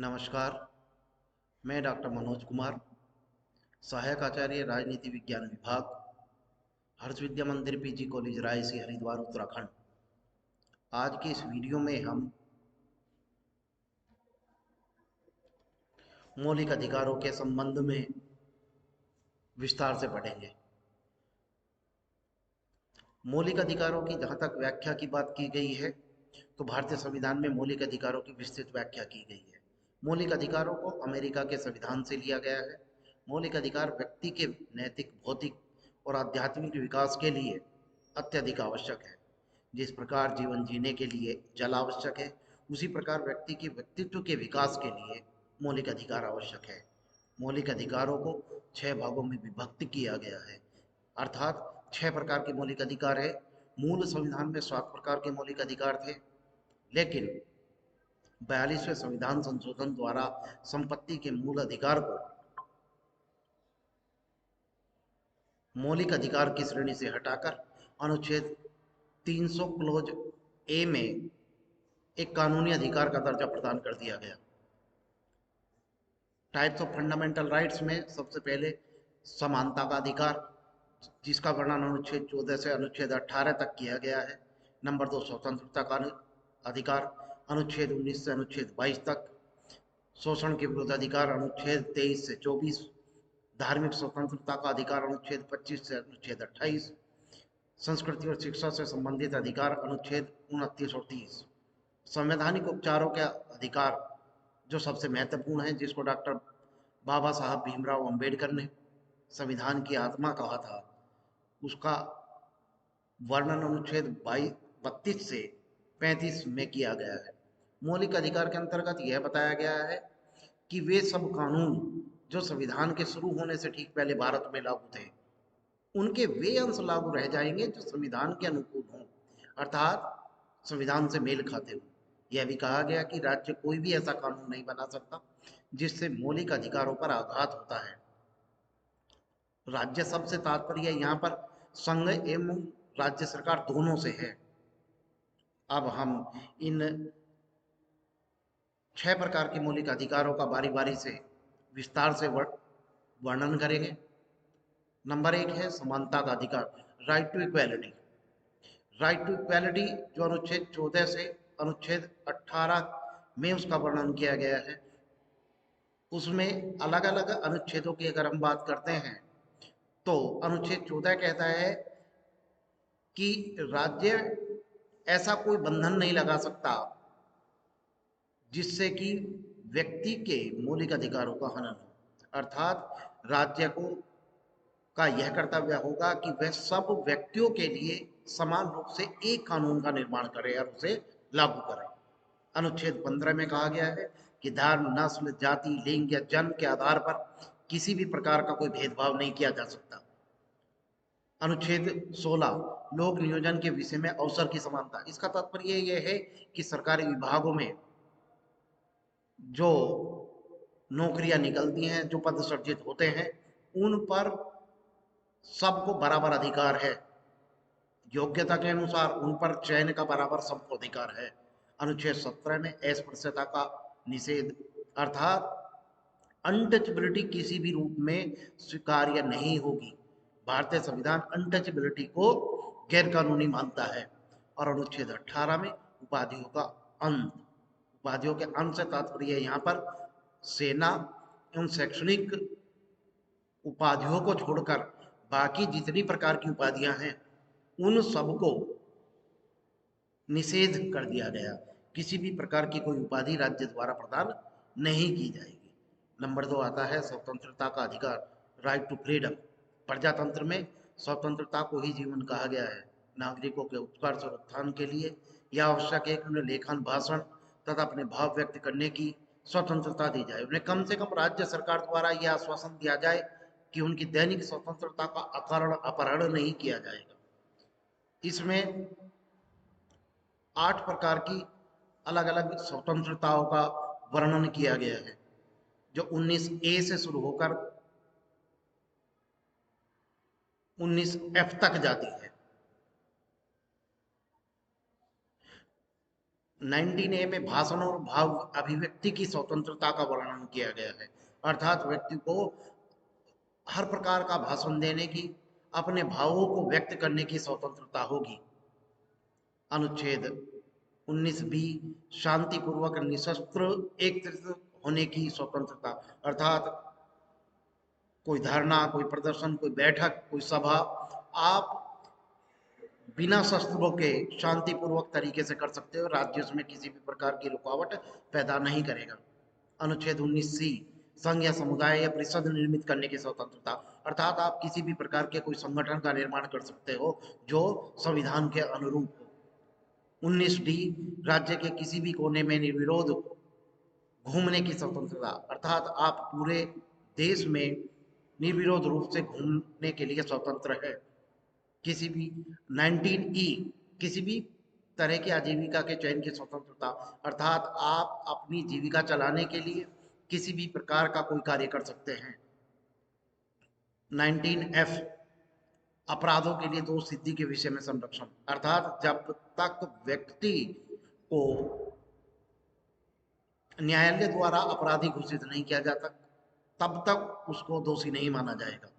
नमस्कार। मैं डॉक्टर मनोज कुमार, सहायक आचार्य राजनीति विज्ञान विभाग, हर्ष विद्या मंदिर पीजी कॉलेज रायसी, हरिद्वार, उत्तराखंड। आज के इस वीडियो में हम मौलिक अधिकारों के संबंध में विस्तार से पढ़ेंगे। मौलिक अधिकारों की जहाँ तक व्याख्या की बात की गई है, तो भारतीय संविधान में मौलिक अधिकारों की विस्तृत व्याख्या की गई है। मौलिक अधिकारों को अमेरिका के संविधान से लिया गया है। मौलिक अधिकार व्यक्ति के नैतिक, भौतिक और आध्यात्मिक विकास के लिए अत्यधिक आवश्यक है। जिस प्रकार जीवन जीने के लिए जल आवश्यक है, उसी प्रकार व्यक्ति के व्यक्तित्व के विकास के लिए मौलिक अधिकार आवश्यक है। मौलिक अधिकारों को 6 भागों में विभक्त किया गया है, अर्थात 6 प्रकार के मौलिक अधिकार है। मूल संविधान में 7 प्रकार के मौलिक अधिकार थे, लेकिन 42वें संविधान संशोधन द्वारा संपत्ति के मूल अधिकार को मौलिक अधिकार की श्रेणी से हटाकर अनुच्छेद 300 क्लोज ए में एक कानूनी अधिकार का दर्जा प्रदान कर दिया गया। टाइप्स ऑफ फंडामेंटल राइट्स में सबसे पहले समानता का अधिकार, जिसका वर्णन अनुच्छेद 14 से अनुच्छेद 18 तक किया गया है। नंबर 2, स्वतंत्रता का अधिकार, अनुच्छेद 19 से अनुच्छेद 22 तक। शोषण के विरुद्ध अधिकार, अनुच्छेद 23 से 24। धार्मिक स्वतंत्रता का अधिकार, अनुच्छेद 25 से अनुच्छेद 28। संस्कृति और शिक्षा से संबंधित अधिकार, अनुच्छेद 29 और 30। संवैधानिक उपचारों के अधिकार, जो सबसे महत्वपूर्ण है, जिसको डॉक्टर बाबा साहब भीमराव अंबेडकर ने संविधान की आत्मा कहा था, उसका वर्णन अनुच्छेद 32 से 35 में किया गया है। मौलिक अधिकार के अंतर्गत यह बताया गया है कि वे सब कानून जो संविधान के शुरू होने से ठीक पहले भारत में लागू थे, उनके वे अंश लागू रह जाएंगे जो संविधान के अनुकूल हों, अर्थात संविधान से मेल खाते हों। यह भी कहा गया कि राज्य कोई भी ऐसा कानून नहीं बना सकता जिससे मौलिक अधिकारों पर आघात होता है। राज्य शब्द से तात्पर्य यहाँ पर संघ एवं राज्य सरकार दोनों से है। अब हम इन 6 प्रकार के मौलिक अधिकारों का बारी बारी से विस्तार से वर्णन करेंगे। नंबर 1 है समानता का अधिकार, right to equality. Right to equality जो अनुच्छेद 14 से अनुच्छेद 18 में उसका वर्णन किया गया है, उसमें अलग अलग अनुच्छेदों की अगर हम बात करते हैं, तो अनुच्छेद 14 कहता है कि राज्य ऐसा कोई बंधन नहीं लगा सकता जिससे कि व्यक्ति के मौलिक अधिकारों का हनन हो। अर्थात राज्य को का यह कर्तव्य होगा कि वह सब व्यक्तियों के लिए समान रूप से एक कानून का निर्माण करे और उसे लागू करे। अनुच्छेद 15 में कहा गया है कि धर्म, नस्ल, जाति, लिंग या जन्म के आधार पर किसी भी प्रकार का कोई भेदभाव नहीं किया जा सकता। अनुच्छेद 16 लोक नियोजन के विषय में अवसर की समानता। इसका तात्पर्य यह है कि सरकारी विभागों में जो नौकरियां निकलती हैं, जो पद सृजित होते हैं, उन पर सबको बराबर अधिकार है। योग्यता के अनुसार उन पर चयन का बराबर सबको अधिकार है। अनुच्छेद 17 में अस्पृश्यता का निषेध, अर्थात अनटचबिलिटी किसी भी रूप में स्वीकार्य नहीं होगी। भारतीय संविधान अनटचबिलिटी को गैर कानूनी मानता है। और अनुच्छेद 18 में उपाधियों का अंत। उपाधियों के अंत से तात्पर्य यहाँ पर सेना एवं शैक्षणिक उपाधियों को छोड़कर बाकी जितनी प्रकार की उपाधियां हैं, उन सबको निषेध कर दिया गया। किसी भी प्रकार की कोई उपाधि राज्य द्वारा प्रदान नहीं की जाएगी। नंबर 2 आता है स्वतंत्रता का अधिकार, राइट टू फ्रीडम। प्रजातंत्र में स्वतंत्रता को ही जीवन कहा गया है। नागरिकों के उत्कर्ष और उत्थान के लिए यह आवश्यक है कि उन्हें लेखन, भाषण तथा अपने भाव व्यक्त करने की स्वतंत्रता दी जाए। उन्हें कम से कम राज्य सरकार द्वारा यह आश्वासन दिया जाए कि उनकी दैनिक स्वतंत्रता का अपहरण नहीं किया जाएगा। इसमें 8 प्रकार की अलग अलग स्वतंत्रताओं का वर्णन किया गया है, जो 19A से शुरू होकर 19F तक जाती है। 19A में भाषण और भाव अभिव्यक्ति की स्वतंत्रता का वर्णन किया गया है। अर्थात व्यक्ति को हर प्रकार का भाषण देने की, अपने भावों को व्यक्त करने की स्वतंत्रता होगी। अनुच्छेद 19B शांतिपूर्वक निशस्त्र एकत्रित होने की स्वतंत्रता। अर्थात कोई धरना, कोई प्रदर्शन, कोई बैठक, कोई सभा आप बिना शस्त्रों के शांतिपूर्वक तरीके से कर सकते हो। राज्य उसमें किसी भी प्रकार की रुकावट पैदा नहीं करेगा। अनुच्छेद 19C संघ या समुदाय या परिषद निर्मित करने की स्वतंत्रता। अर्थात आप किसी भी प्रकार के कोई संगठन का निर्माण कर सकते हो जो संविधान के अनुरूप हो। 19D राज्य के किसी भी कोने में निर्विरोध घूमने की स्वतंत्रता। अर्थात आप पूरे देश में निर्विरोध रूप से घूमने के लिए स्वतंत्र है। किसी भी 19E किसी भी तरह की आजीविका के चयन की स्वतंत्रता। अर्थात आप अपनी जीविका चलाने के लिए किसी भी प्रकार का कोई कार्य कर सकते हैं। 19F अपराधों के लिए दोष सिद्धि के विषय में संरक्षण। अर्थात जब तक व्यक्ति को न्यायालय द्वारा अपराधी घोषित नहीं किया जाता, तब तक उसको दोषी नहीं माना जाएगा।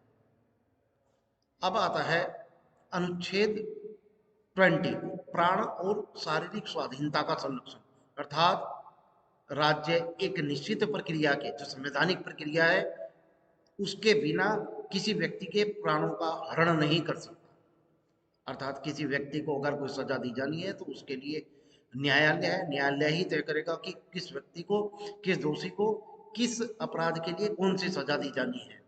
अब आता है अनुच्छेद 20 प्राण और शारीरिक स्वाधीनता का संरक्षण। अर्थात राज्य एक निश्चित प्रक्रिया के, जो संवैधानिक प्रक्रिया है, उसके बिना किसी व्यक्ति के प्राणों का हरण नहीं कर सकता। अर्थात किसी व्यक्ति को अगर कोई सजा दी जानी है तो उसके लिए न्यायालय है, न्यायालय ही तय करेगा कि किस व्यक्ति को, किस दोषी को किस अपराध के लिए कौन सी सजा दी जानी है।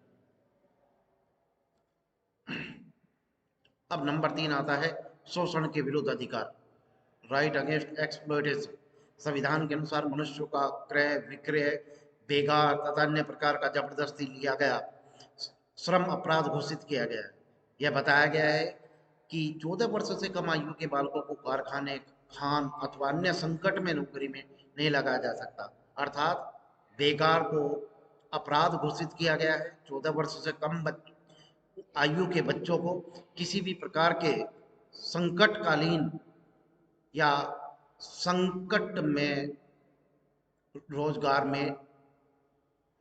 अब नंबर 3 आता है शोषण के विरुद्ध अधिकार, राइट अगेंस्ट एक्सप्लॉयटेशन। संविधान के अनुसार मनुष्यों का क्रय विक्रय, बेगार तथा अन्य प्रकार का जबरदस्ती लिया गया श्रम अपराध घोषित किया गया है। यह बताया गया है कि 14 वर्ष से कम आयु के बालकों को कारखाने, खान अथवा अन्य संकट में नौकरी में नहीं लगाया जा सकता। अर्थात बेकार को अपराध घोषित किया गया है। 14 वर्ष से कम आयु के बच्चों को किसी भी प्रकार के संकटकालीन या संकट में रोजगार में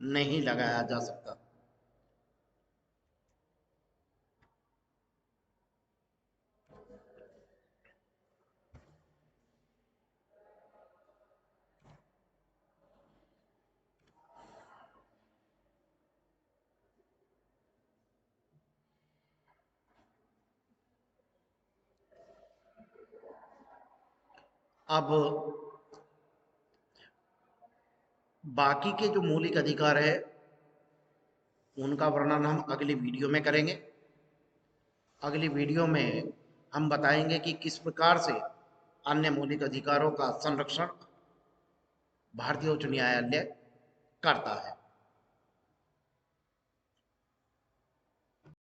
नहीं लगाया जा सकता। अब बाकी के जो मौलिक अधिकार है उनका वर्णन हम अगली वीडियो में करेंगे। अगली वीडियो में हम बताएंगे कि किस प्रकार से अन्य मौलिक अधिकारों का संरक्षण भारतीय उच्च न्यायालय करता है।